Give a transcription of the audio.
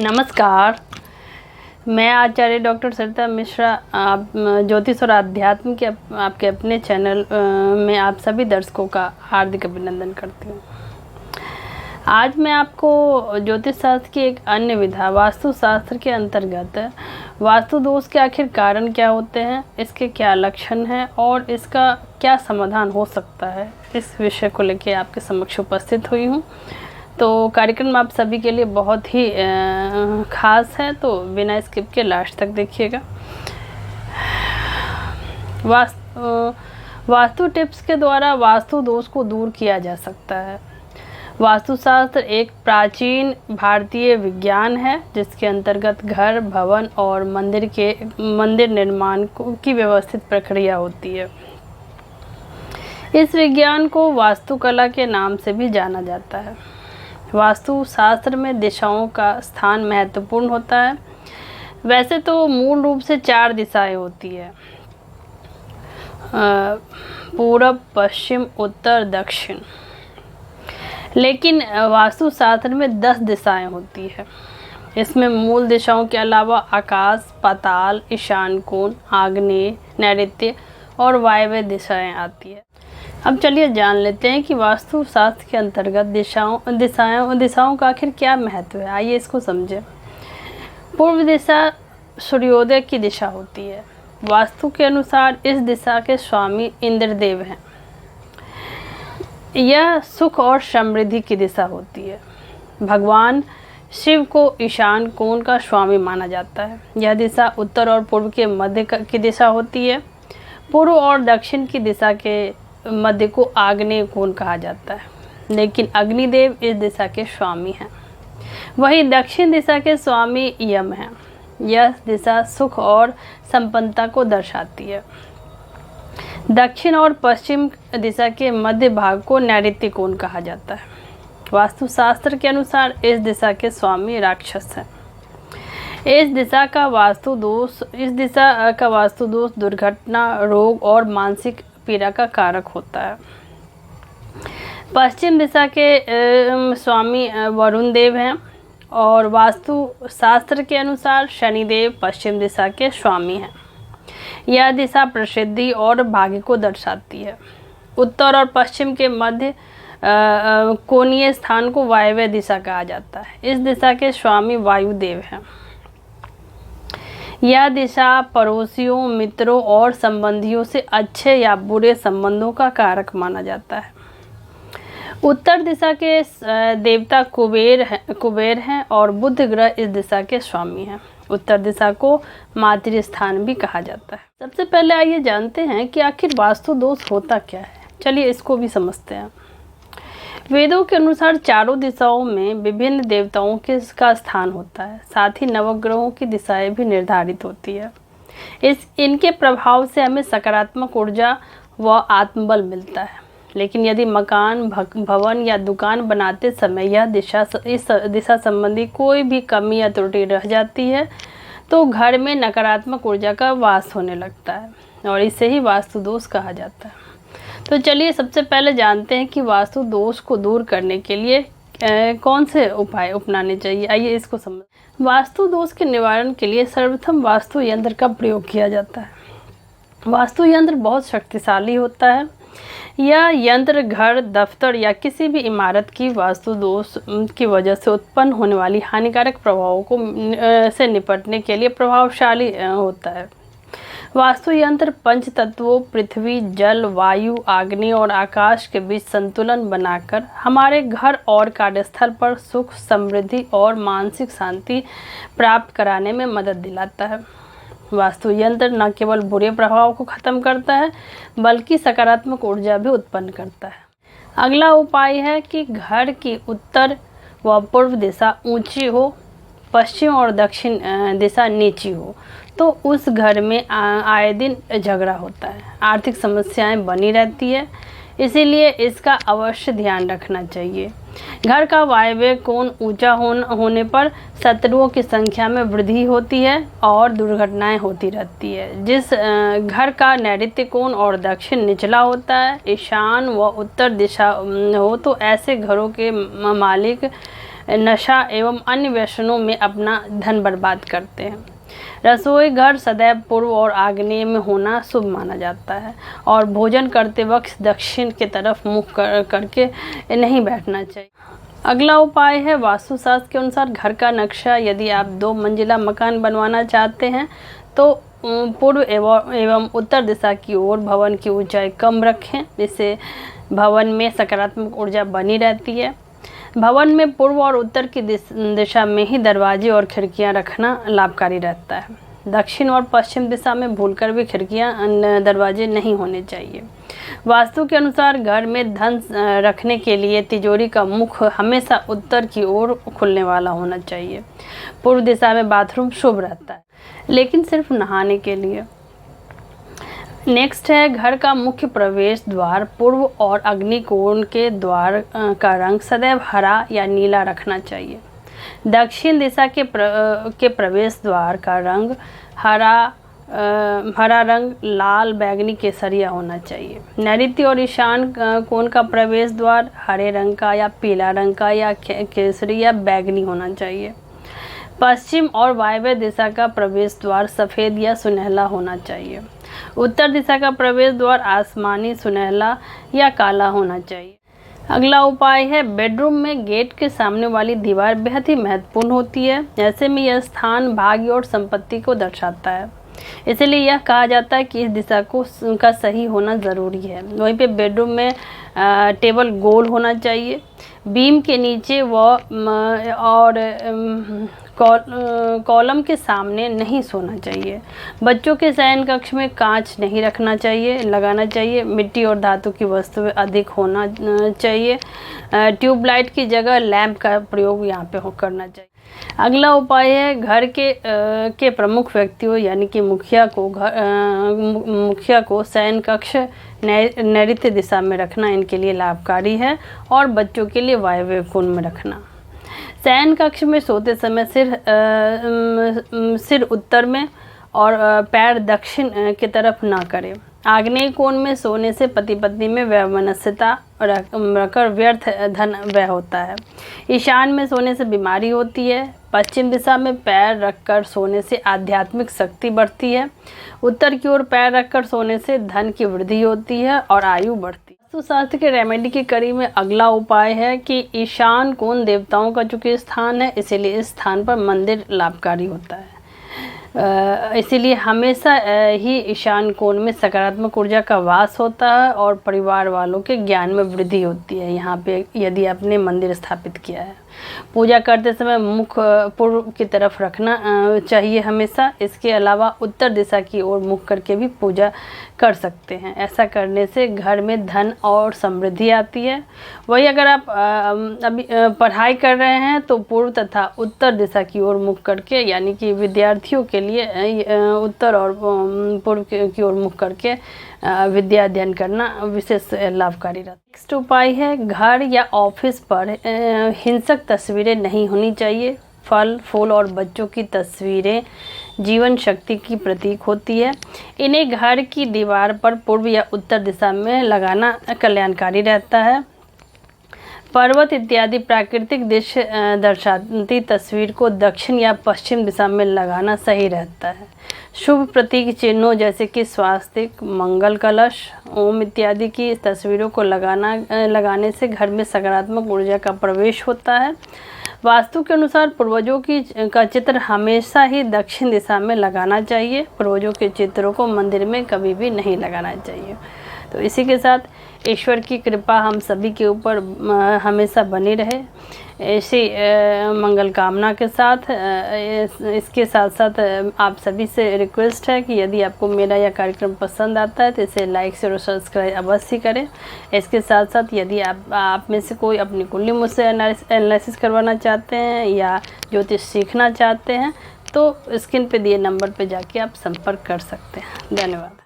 नमस्कार। मैं आचार्य डॉक्टर सरिता मिश्रा आप ज्योतिष और आध्यात्म के आपके अपने चैनल में आप सभी दर्शकों का हार्दिक अभिनंदन करती हूँ। आज मैं आपको ज्योतिष शास्त्र की एक अन्य विधा वास्तु शास्त्र के अंतर्गत वास्तु दोष के आखिर कारण क्या होते हैं, इसके क्या लक्षण हैं और इसका क्या समाधान हो सकता है, इस विषय को लेकर आपके समक्ष उपस्थित हुई हूँ। तो कार्यक्रम आप सभी के लिए बहुत ही ख़ास है, तो बिना स्किप के लास्ट तक देखिएगा। वास्तु टिप्स के द्वारा वास्तु दोष को दूर किया जा सकता है। वास्तुशास्त्र एक प्राचीन भारतीय विज्ञान है जिसके अंतर्गत घर, भवन और मंदिर निर्माण की व्यवस्थित प्रक्रिया होती है। इस विज्ञान को वास्तुकला के नाम से भी जाना जाता है। वास्तु शास्त्र में दिशाओं का स्थान महत्वपूर्ण होता है। वैसे तो मूल रूप से 4 दिशाएं होती है, पूरब, पश्चिम, उत्तर, दक्षिण। लेकिन वास्तु शास्त्र में 10 दिशाएं होती है। इसमें मूल दिशाओं के अलावा आकाश, पाताल, ईशान कोण, आग्नेय, नैऋत्य और वायव्य दिशाएं आती है। अब चलिए जान लेते हैं कि वास्तु शास्त्र के अंतर्गत दिशाओं का आखिर क्या महत्व है। आइए इसको समझें। पूर्व दिशा सूर्योदय की दिशा होती है। वास्तु के अनुसार इस दिशा के स्वामी इंद्रदेव हैं। यह सुख और समृद्धि की दिशा होती है। भगवान शिव को ईशान कोण का स्वामी माना जाता है। यह दिशा उत्तर और पूर्व के मध्य की दिशा होती है। पूर्व और दक्षिण की दिशा के मध्य को आग्नेय कोण कहा जाता है, लेकिन अग्निदेव इस दिशा के स्वामी हैं। वहीं दक्षिण दिशा के स्वामी यम हैं। यह दिशा सुख और संपन्नता को दर्शाती है। दक्षिण और पश्चिम दिशा के मध्य भाग को नैऋत्य कोण कहा जाता है। वास्तुशास्त्र के अनुसार इस दिशा के स्वामी राक्षस हैं। इस दिशा का वास्तु दोष दुर्घटना, रोग और मानसिक पीड़ा का कारक होता है। पश्चिम दिशा के स्वामी वरुण देव हैं और वास्तु शास्त्र के अनुसार शनिदेव पश्चिम दिशा के स्वामी हैं। यह दिशा प्रसिद्धि और भाग्य को दर्शाती है। उत्तर और पश्चिम के मध्य कोणीय स्थान को वायव्य दिशा कहा जाता है। इस दिशा के स्वामी वायुदेव हैं। यह दिशा पड़ोसियों, मित्रों और संबंधियों से अच्छे या बुरे संबंधों का कारक माना जाता है। उत्तर दिशा के देवता कुबेर हैं और बुध ग्रह इस दिशा के स्वामी हैं। उत्तर दिशा को मातृस्थान भी कहा जाता है। सबसे पहले आइए जानते हैं कि आखिर वास्तु दोष होता क्या है। चलिए इसको भी समझते हैं। वेदों के अनुसार चारों दिशाओं में विभिन्न देवताओं का स्थान होता है। साथ ही नवग्रहों की दिशाएं भी निर्धारित होती है। इनके प्रभाव से हमें सकारात्मक ऊर्जा व आत्मबल मिलता है। लेकिन यदि मकान, भवन या दुकान बनाते समय इस दिशा संबंधी कोई भी कमी या त्रुटि रह जाती है तो घर में नकारात्मक ऊर्जा का वास होने लगता है और इसे ही वास्तु दोष कहा जाता है। तो चलिए सबसे पहले जानते हैं कि वास्तु दोष को दूर करने के लिए कौन से उपाय अपनाने चाहिए। आइए इसको समझ। वास्तु दोष के निवारण के लिए सर्वप्रथम वास्तु यंत्र का प्रयोग किया जाता है। वास्तु यंत्र बहुत शक्तिशाली होता है। यह यंत्र घर, दफ्तर या किसी भी इमारत की वास्तु दोष की वजह से उत्पन्न होने वाली हानिकारक प्रभावों से निपटने के लिए प्रभावशाली होता है। वास्तु यंत्र पंच तत्वों पृथ्वी, जल, वायु, अग्नि और आकाश के बीच संतुलन बनाकर हमारे घर और कार्यस्थल पर सुख, समृद्धि और मानसिक शांति प्राप्त कराने में मदद दिलाता है। वास्तु यंत्र न केवल बुरे प्रभाव को खत्म करता है बल्कि सकारात्मक ऊर्जा भी उत्पन्न करता है। अगला उपाय है कि घर की उत्तर व पूर्व दिशा ऊंची हो, पश्चिम और दक्षिण दिशा नीची हो तो उस घर में आए दिन झगड़ा होता है, आर्थिक समस्याएं बनी रहती है। इसीलिए इसका अवश्य ध्यान रखना चाहिए। घर का वायव्य कोण ऊंचा होने पर शत्रुओं की संख्या में वृद्धि होती है और दुर्घटनाएं होती रहती है। जिस घर का नैऋत्य कोण और दक्षिण निचला होता है, ईशान व उत्तर दिशा हो तो ऐसे घरों के मालिक नशा एवं अन्य व्यसनों में अपना धन बर्बाद करते हैं। रसोई घर सदैव पूर्व और आग्नेय में होना शुभ माना जाता है और भोजन करते वक्त दक्षिण की तरफ मुख करके नहीं बैठना चाहिए। अगला उपाय है वास्तुशास्त्र के अनुसार घर का नक्शा। यदि आप 2 मंजिला मकान बनवाना चाहते हैं तो पूर्व एवं उत्तर दिशा की ओर भवन की ऊंचाई कम रखें, जिससे भवन में सकारात्मक ऊर्जा बनी रहती है। भवन में पूर्व और उत्तर की दिशा में ही दरवाजे और खिड़कियां रखना लाभकारी रहता है। दक्षिण और पश्चिम दिशा में भूलकर भी खिड़कियां दरवाजे नहीं होने चाहिए। वास्तु के अनुसार घर में धन रखने के लिए तिजोरी का मुख हमेशा उत्तर की ओर खुलने वाला होना चाहिए। पूर्व दिशा में बाथरूम शुभ रहता है, लेकिन सिर्फ नहाने के लिए। नेक्स्ट है घर का मुख्य प्रवेश द्वार पूर्व और अग्निकोण के द्वार का रंग सदैव हरा या नीला रखना चाहिए। दक्षिण दिशा के प्रवेश द्वार का रंग हरा रंग, लाल, बैगनी, केसरिया होना चाहिए। नैऋत्य और ईशान कोण का प्रवेश द्वार हरे रंग का या पीला रंग का या केसरी या बैगनी होना चाहिए। पश्चिम और वायव्य दिशा का प्रवेश द्वार सफ़ेद या सुनहला होना चाहिए। उत्तर दिशा का प्रवेश द्वार आसमानी, सुनहला या काला होना चाहिए। अगला उपाय है बेडरूम में गेट के सामने वाली दीवार बेहद ही महत्वपूर्ण होती है। ऐसे में यह स्थान भाग्य और संपत्ति को दर्शाता है, इसलिए यह कहा जाता है कि इस दिशा का सही होना ज़रूरी है। वहीं पे बेडरूम में टेबल गोल होना चाहिए। बीम के नीचे और कॉलम के सामने नहीं सोना चाहिए। बच्चों के शयन कक्ष में कांच नहीं लगाना चाहिए। मिट्टी और धातु की वस्तुएं अधिक होना चाहिए। ट्यूबलाइट की जगह लैंप का प्रयोग यहाँ पे करना चाहिए। अगला उपाय है घर के प्रमुख व्यक्तियों यानी कि मुखिया को शयन कक्ष नैऋत्य दिशा में रखना इनके लिए लाभकारी है और बच्चों के लिए वायव्य कोण में रखना। शयन कक्ष में सोते समय सिर उत्तर में और पैर दक्षिण की तरफ ना करें। आग्नेय कोण में सोने से पति पत्नी में वैमनस्यता रखकर व्यर्थ धन व्यय होता है। ईशान में सोने से बीमारी होती है। पश्चिम दिशा में पैर रखकर सोने से आध्यात्मिक शक्ति बढ़ती है। उत्तर की ओर पैर रखकर सोने से धन की वृद्धि होती है और आयु बढ़ती है। वास्तुशास्त्र के रेमेडी की कड़ी में अगला उपाय है कि ईशान कोण देवताओं का चूँकि स्थान है, इसीलिए इस स्थान पर मंदिर लाभकारी होता है। इसीलिए हमेशा ही ईशान कोण में सकारात्मक ऊर्जा का वास होता है और परिवार वालों के ज्ञान में वृद्धि होती है। यहाँ पे यदि आपने मंदिर स्थापित किया है, पूजा करते समय मुख पूर्व की तरफ रखना चाहिए हमेशा। इसके अलावा उत्तर दिशा की ओर मुख करके भी पूजा कर सकते हैं। ऐसा करने से घर में धन और समृद्धि आती है। वही अगर आप अभी पढ़ाई कर रहे हैं तो पूर्व तथा उत्तर दिशा की ओर मुख करके, यानी कि विद्यार्थियों के लिए उत्तर और पूर्व की ओर मुख करके विद्या अध्ययन करना विशेष लाभकारी रहता है। नेक्स्ट उपाय है घर या ऑफिस पर हिंसक तस्वीरें नहीं होनी चाहिए। फल, फूल और बच्चों की तस्वीरें जीवन शक्ति की प्रतीक होती है। इन्हें घर की दीवार पर पूर्व या उत्तर दिशा में लगाना कल्याणकारी रहता है। पर्वत इत्यादि प्राकृतिक दृश्य दर्शाती तस्वीर को दक्षिण या पश्चिम दिशा में लगाना सही रहता है। शुभ प्रतीक चिन्हों जैसे कि स्वास्तिक, मंगल कलश, ओम इत्यादि की तस्वीरों को लगाने से घर में सकारात्मक ऊर्जा का प्रवेश होता है। वास्तु के अनुसार पूर्वजों का चित्र हमेशा ही दक्षिण दिशा में लगाना चाहिए। पूर्वजों के चित्रों को मंदिर में कभी भी नहीं लगाना चाहिए। तो इसी के साथ ईश्वर की कृपा हम सभी के ऊपर हमेशा बनी रहे, ऐसी मंगल कामना के साथ इसके साथ साथ आप सभी से रिक्वेस्ट है कि यदि आपको मेरा यह कार्यक्रम पसंद आता है तो इसे लाइक शेयर और सब्सक्राइब अवश्य करें। इसके साथ साथ यदि आप में से कोई अपनी कुंडली मुझसे एनालिसिस करवाना चाहते हैं या ज्योतिष सीखना चाहते हैं तो स्क्रीन पे दिए नंबर पे जाके आप संपर्क कर सकते हैं। धन्यवाद।